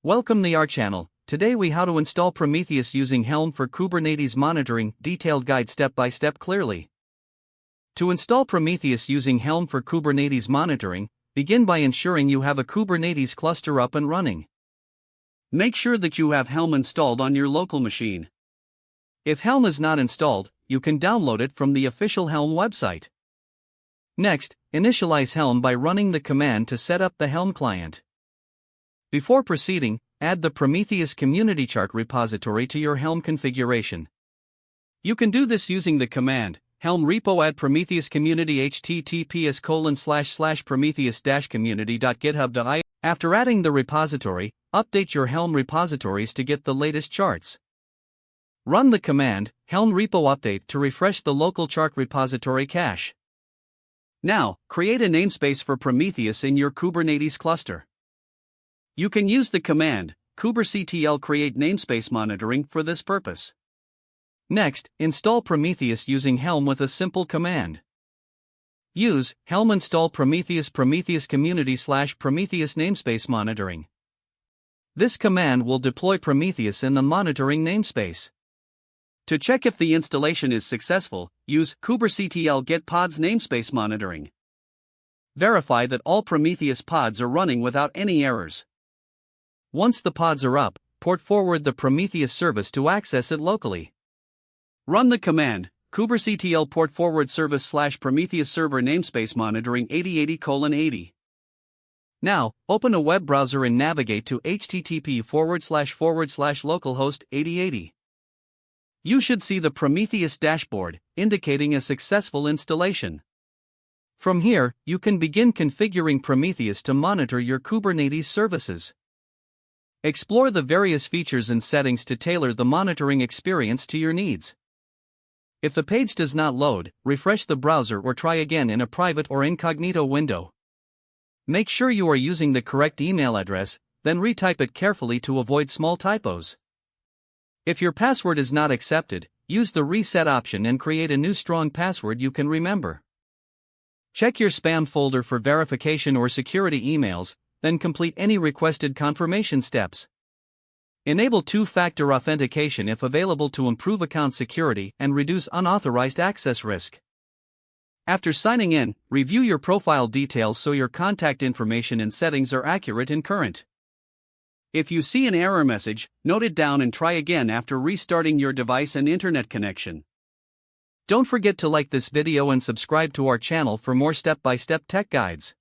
Welcome to our channel. Today we how to install Prometheus using Helm for Kubernetes monitoring, detailed guide step by step clearly. To install Prometheus using Helm for Kubernetes monitoring, begin by ensuring you have a Kubernetes cluster up and running. Make sure that you have Helm installed on your local machine. If Helm is not installed, you can download it from the official Helm website. Next, initialize Helm by running the command to set up the Helm client. Before proceeding, add the Prometheus community chart repository to your Helm configuration. You can do this using the command helm repo add Prometheus community https://prometheus-community.github.io. After adding the repository, update your Helm repositories to get the latest charts. Run the command helm repo update to refresh the local chart repository cache. Now, create a namespace for Prometheus in your Kubernetes cluster. You can use the command kuberctl create namespace monitoring for this purpose. Next, install Prometheus using Helm with a simple command. Use helm install Prometheus community/Prometheus namespace monitoring. This command will deploy Prometheus in the monitoring namespace. To check if the installation is successful, use kuberctl get pods namespace monitoring. Verify that all Prometheus pods are running without any errors. Once the pods are up, port forward the Prometheus service to access it locally. Run the command kuberctl port forward service/Prometheus server namespace monitoring 8080:80. Now, open a web browser and navigate to http://localhost 8080. You should see the Prometheus dashboard, indicating a successful installation. From here, you can begin configuring Prometheus to monitor your Kubernetes services. Explore the various features and settings to tailor the monitoring experience to your needs. If the page does not load, refresh the browser or try again in a private or incognito window. Make sure you are using the correct email address, then retype it carefully to avoid small typos. If your password is not accepted, use the reset option and create a new strong password you can remember. Check your spam folder for verification or security emails, then complete any requested confirmation steps. Enable two-factor authentication if available to improve account security and reduce unauthorized access risk. After signing in, review your profile details so your contact information and settings are accurate and current. If you see an error message, note it down and try again after restarting your device and internet connection. Don't forget to like this video and subscribe to our channel for more step-by-step tech guides.